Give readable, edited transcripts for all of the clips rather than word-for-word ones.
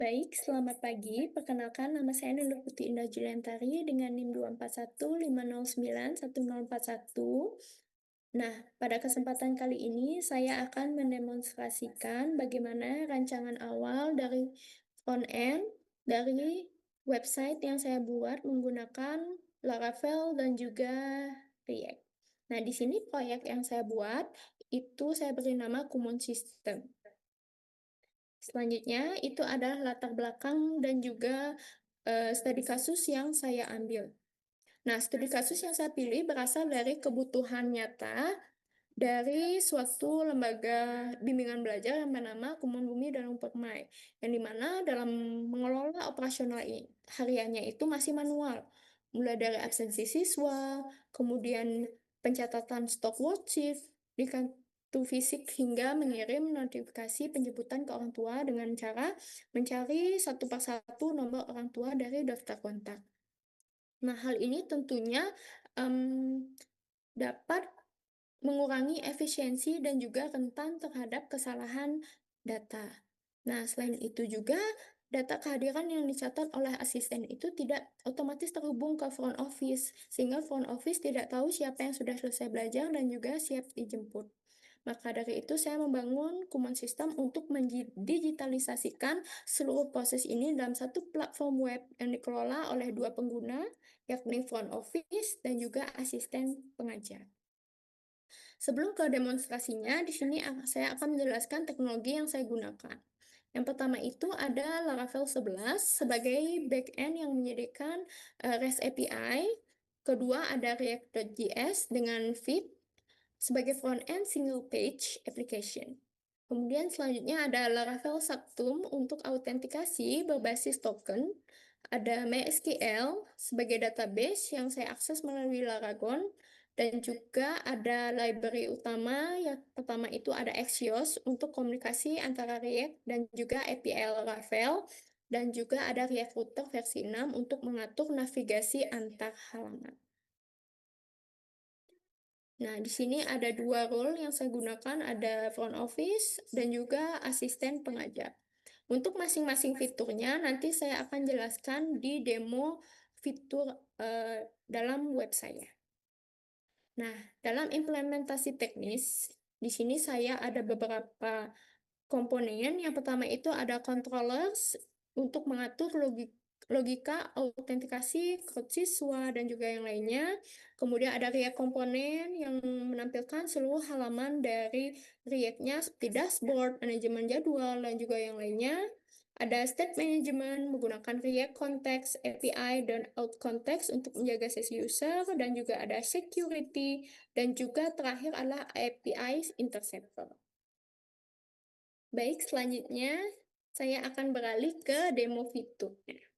Baik, selamat pagi. Perkenalkan, nama saya Nurul Putri Indah Juliantari dengan NIM 24150911041. Nah, pada kesempatan kali ini saya akan mendemonstrasikan bagaimana rancangan awal dari front end dari website yang saya buat menggunakan Laravel dan juga React. Nah, di sini proyek yang saya buat itu saya beri nama Common System. Selanjutnya, itu adalah latar belakang dan juga studi kasus yang saya ambil. Nah, studi kasus yang saya pilih berasal dari kebutuhan nyata dari suatu lembaga bimbingan belajar yang bernama Kumon Bumi Danau Permai, yang dimana dalam mengelola operasional hariannya itu masih manual, mulai dari absensi siswa, kemudian pencatatan stok worksheet di kartu fisik hingga mengirim notifikasi penjemputan ke orang tua dengan cara mencari satu persatu nomor orang tua dari daftar kontak. Nah, hal ini tentunya dapat mengurangi efisiensi dan juga rentan terhadap kesalahan data. Nah, selain itu juga, data kehadiran yang dicatat oleh asisten itu tidak otomatis terhubung ke front office, sehingga front office tidak tahu siapa yang sudah selesai belajar dan juga siap dijemput. Maka dari itu, saya membangun Kumon System untuk mendigitalisasikan seluruh proses ini dalam satu platform web yang dikelola oleh dua pengguna, yakni front office dan juga asisten pengajar. Sebelum ke demonstrasinya, di sini saya akan menjelaskan teknologi yang saya gunakan. Yang pertama itu ada Laravel 11 sebagai backend yang menyediakan REST API. Kedua ada React.js dengan Vue sebagai front-end single page application. Kemudian selanjutnya ada Laravel Subtum untuk autentikasi berbasis token. Ada MySQL sebagai database yang saya akses melalui Laragon. Dan juga ada library utama, yang pertama itu ada Axios untuk komunikasi antara React dan juga API Laravel. Dan juga ada React Router versi 6 untuk mengatur navigasi antar halaman. Nah, di sini ada dua role yang saya gunakan, ada front office dan juga asisten pengajar. Untuk masing-masing fiturnya, nanti saya akan jelaskan di demo fitur dalam web saya. Nah, dalam implementasi teknis, di sini saya ada beberapa komponen. Yang pertama itu ada controllers untuk mengatur logika autentikasi, code siswa, dan juga yang lainnya. Kemudian ada React komponen yang menampilkan seluruh halaman dari React-nya seperti dashboard, manajemen jadwal, dan juga yang lainnya. Ada state management menggunakan React Context, API, dan Out Context untuk menjaga sesi user, dan juga ada security, dan juga terakhir adalah API interceptor. Baik, selanjutnya saya akan beralih ke demo fiturnya.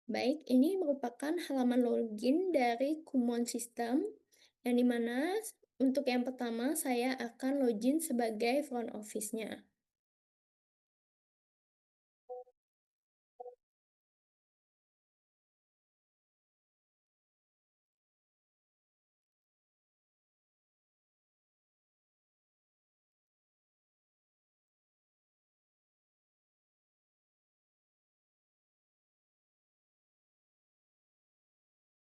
Baik, ini merupakan halaman login dari Kumon System, yang dimana untuk yang pertama saya akan login sebagai front office-nya.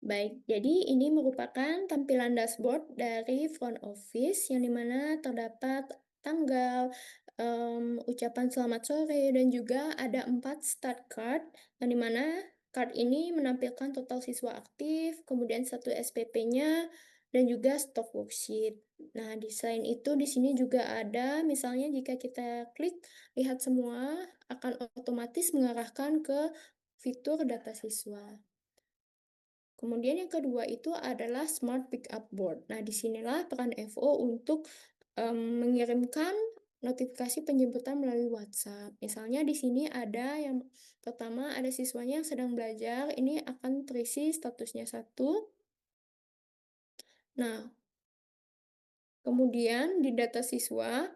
Baik, jadi ini merupakan tampilan dashboard dari front office yang dimana terdapat tanggal, ucapan selamat sore, dan juga ada 4 start card, yang dimana card ini menampilkan total siswa aktif, kemudian satu SPP-nya, dan juga stok worksheet. Nah, selain itu di sini juga ada, misalnya jika kita klik lihat semua, akan otomatis mengarahkan ke fitur data siswa. Kemudian yang kedua itu adalah Smart Pickup Board. Nah, disinilah peran FO untuk mengirimkan notifikasi penjemputan melalui WhatsApp. Misalnya di sini ada yang pertama ada siswanya yang sedang belajar, ini akan terisi statusnya 1. Nah, kemudian di data siswa,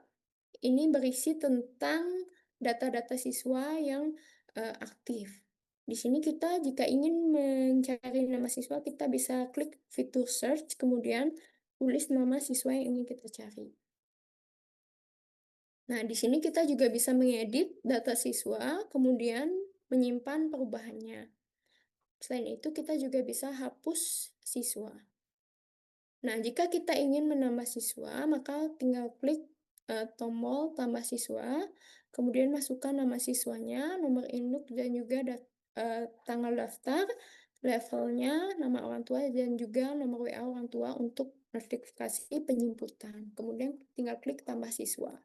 ini berisi tentang data-data siswa yang aktif. Di sini kita jika ingin mencari nama siswa, kita bisa klik fitur search, kemudian tulis nama siswa yang ingin kita cari. Nah, di sini kita juga bisa mengedit data siswa, kemudian menyimpan perubahannya. Selain itu, kita juga bisa hapus siswa. Nah, jika kita ingin menambah siswa, maka tinggal klik tombol tambah siswa, kemudian masukkan nama siswanya, nomor induk, dan juga tanggal daftar, levelnya, nama orang tua, dan juga nomor WA orang tua untuk notifikasi penjemputan. Kemudian tinggal klik tambah siswa.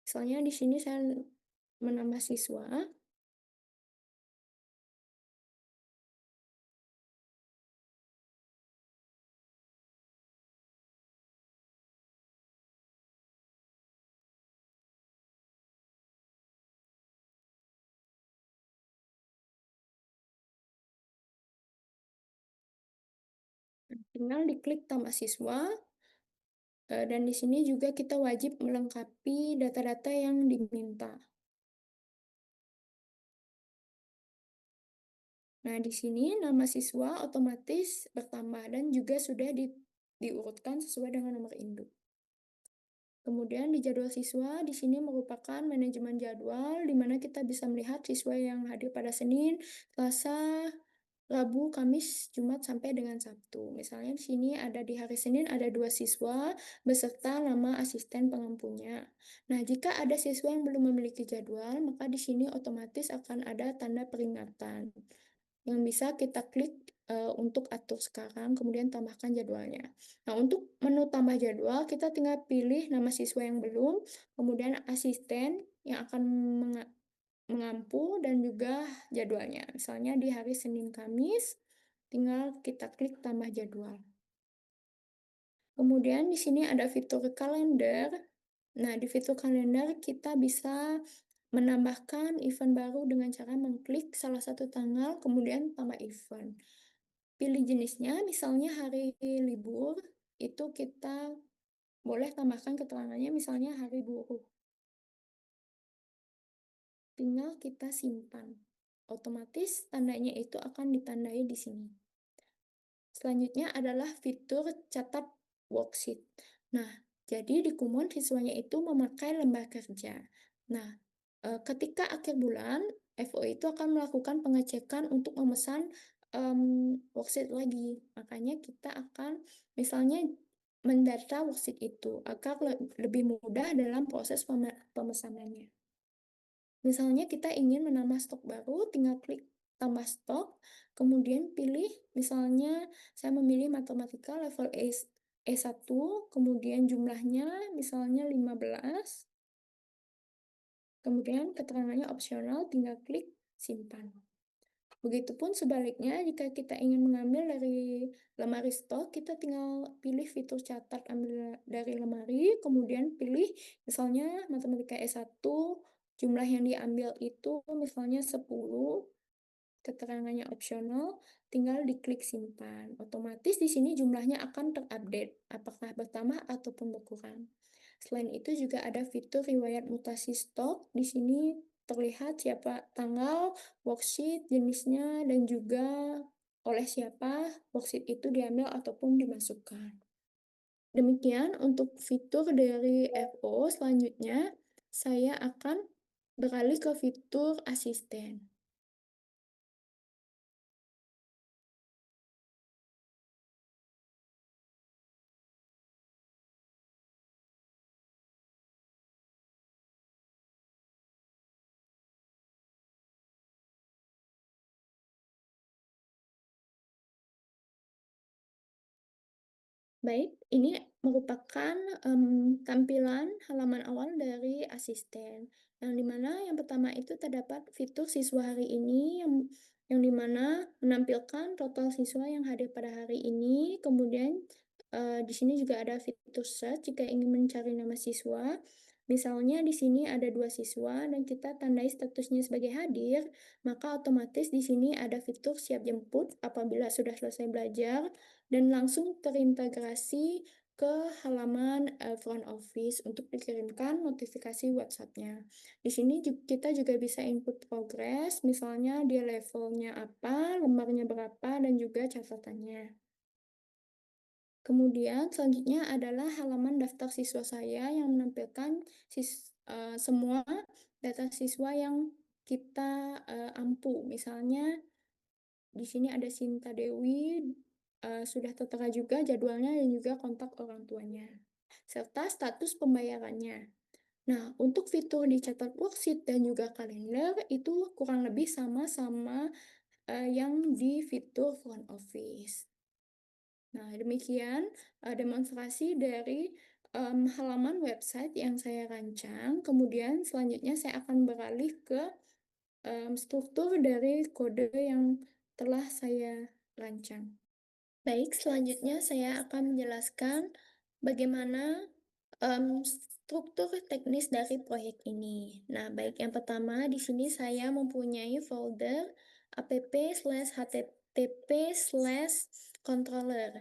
Misalnya di sini saya menambah siswa, tinggal diklik tambah siswa, dan di sini juga kita wajib melengkapi data-data yang diminta. Nah, di sini nama siswa otomatis bertambah dan juga sudah diurutkan sesuai dengan nomor induk. Kemudian di jadwal siswa, di sini merupakan manajemen jadwal, di mana kita bisa melihat siswa yang hadir pada Senin, Selasa, Rabu, Kamis, Jumat, sampai dengan Sabtu. Misalnya di sini ada di hari Senin ada 2 siswa beserta nama asisten pengampunya. Nah, jika ada siswa yang belum memiliki jadwal, maka di sini otomatis akan ada tanda peringatan yang bisa kita klik untuk atur sekarang, kemudian tambahkan jadwalnya. Nah, untuk menu tambah jadwal, kita tinggal pilih nama siswa yang belum, kemudian asisten yang akan mengampu, dan juga jadwalnya. Misalnya di hari Senin Kamis, tinggal kita klik tambah jadwal. Kemudian di sini ada fitur kalender. Nah, di fitur kalender kita bisa menambahkan event baru dengan cara mengklik salah satu tanggal, kemudian tambah event. Pilih jenisnya, misalnya hari libur, itu kita boleh tambahkan keterangannya misalnya hari buruh. Tinggal kita simpan. Otomatis tandanya itu akan ditandai di sini. Selanjutnya adalah fitur catat worksheet. Nah, jadi di Kumon siswanya itu memakai lembar kerja. Nah, ketika akhir bulan, FO itu akan melakukan pengecekan untuk memesan worksheet lagi. Makanya kita akan misalnya mendata worksheet itu agar lebih mudah dalam proses pemesanannya. Misalnya kita ingin menambah stok baru, tinggal klik tambah stok, kemudian pilih misalnya saya memilih matematika level E1, kemudian jumlahnya misalnya 15, kemudian keterangannya opsional, tinggal klik simpan. Begitupun sebaliknya, jika kita ingin mengambil dari lemari stok, kita tinggal pilih fitur catat ambil dari lemari, kemudian pilih misalnya matematika S1, jumlah yang diambil itu misalnya 10, keterangannya opsional, tinggal diklik simpan. Otomatis di sini jumlahnya akan terupdate, apakah bertambah ataupun berkurang. Selain itu juga ada fitur riwayat mutasi stok. Di sini terlihat siapa tanggal, worksheet, jenisnya, dan juga oleh siapa worksheet itu diambil ataupun dimasukkan. Demikian untuk fitur dari FO. Selanjutnya, saya akan beralih ke fitur asisten. Baik, ini merupakan tampilan halaman awal dari asisten, yang dimana yang pertama itu terdapat fitur siswa hari ini, yang dimana menampilkan total siswa yang hadir pada hari ini, kemudian di sini juga ada fitur search jika ingin mencari nama siswa. Misalnya di sini ada 2 siswa dan kita tandai statusnya sebagai hadir, maka otomatis di sini ada fitur siap jemput apabila sudah selesai belajar, dan langsung terintegrasi ke halaman front office untuk dikirimkan notifikasi WhatsApp-nya. Di sini kita juga bisa input progres, misalnya dia levelnya apa, lembarnya berapa, dan juga catatannya. Kemudian selanjutnya adalah halaman daftar siswa saya yang menampilkan semua data siswa yang kita, ampu. Misalnya di sini ada Sinta Dewi, sudah tertera juga jadwalnya dan juga kontak orang tuanya, serta status pembayarannya. Nah, untuk fitur dicatat worksheet dan juga kalender itu kurang lebih sama-sama yang di fitur front office. Nah, demikian demonstrasi dari halaman website yang saya rancang. Kemudian selanjutnya saya akan beralih ke struktur dari kode yang telah saya rancang. Baik, selanjutnya saya akan menjelaskan bagaimana struktur teknis dari proyek ini. Nah, baik yang pertama di sini saya mempunyai folder app/http/controller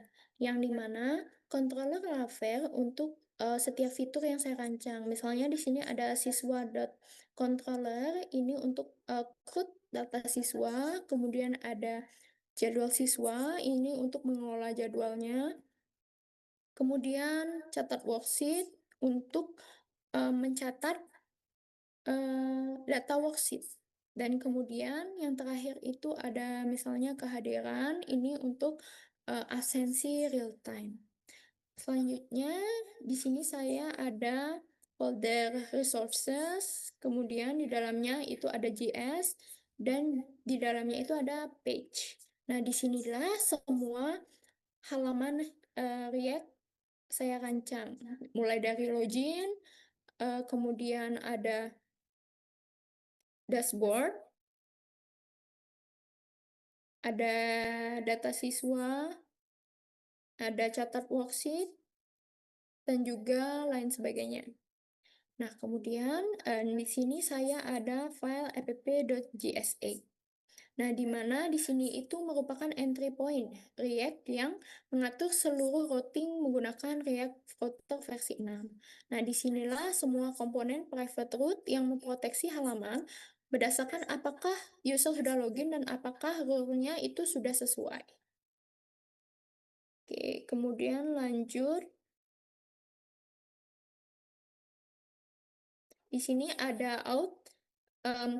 yang dimana controller Laravel untuk setiap fitur yang saya rancang. Misalnya di sini ada siswa.controller ini untuk CRUD data siswa, kemudian ada jadwal siswa ini untuk mengelola jadwalnya. Kemudian catat worksheet untuk mencatat data worksheet. Dan kemudian yang terakhir itu ada misalnya kehadiran ini untuk absensi real time. Selanjutnya di sini saya ada folder resources, kemudian di dalamnya itu ada JS dan di dalamnya itu ada page. Nah, disinilah semua halaman React saya rancang, mulai dari login, kemudian ada dashboard, ada data siswa, ada catat worksheet, dan juga lain sebagainya. Nah, kemudian di sini saya ada file app.jsa. Nah, di mana di sini itu merupakan entry point React yang mengatur seluruh routing menggunakan React Router versi 6. Nah, disinilah semua komponen private root yang memproteksi halaman berdasarkan apakah user sudah login dan apakah rule-nya itu sudah sesuai. Oke, kemudian lanjut. Di sini ada out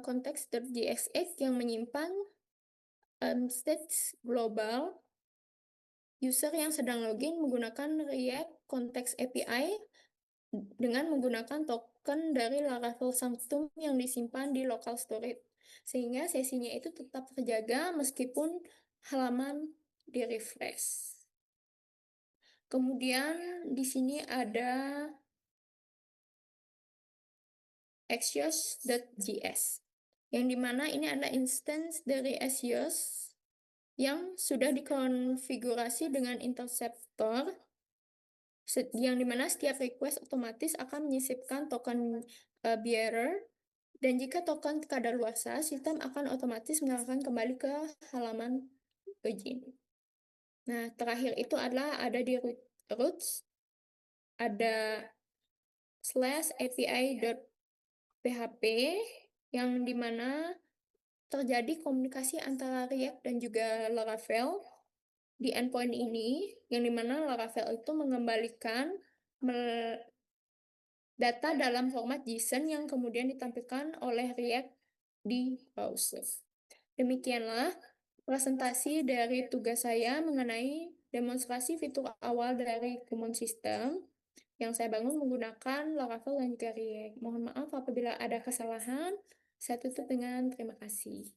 context.jsx yang menyimpan states global user yang sedang login menggunakan React Context API dengan menggunakan token dari Laravel Sanctum yang disimpan di local storage. Sehingga sesinya itu tetap terjaga meskipun halaman di-refresh. Kemudian di sini ada axios.js yang dimana ini adalah instance dari Axios yang sudah dikonfigurasi dengan interceptor yang dimana setiap request otomatis akan menyisipkan token bearer dan jika token kadaluarsa, sistem akan otomatis mengarahkan kembali ke halaman login. Nah, terakhir itu adalah ada di roots, ada /api.php yang dimana terjadi komunikasi antara React dan juga Laravel di endpoint ini, yang dimana Laravel itu mengembalikan data dalam format JSON yang kemudian ditampilkan oleh React di browser. Demikianlah presentasi dari tugas saya mengenai demonstrasi fitur awal dari Common System yang saya bangun menggunakan Laravel dan juga React. Mohon maaf apabila ada kesalahan. Saya tutup dengan terima kasih.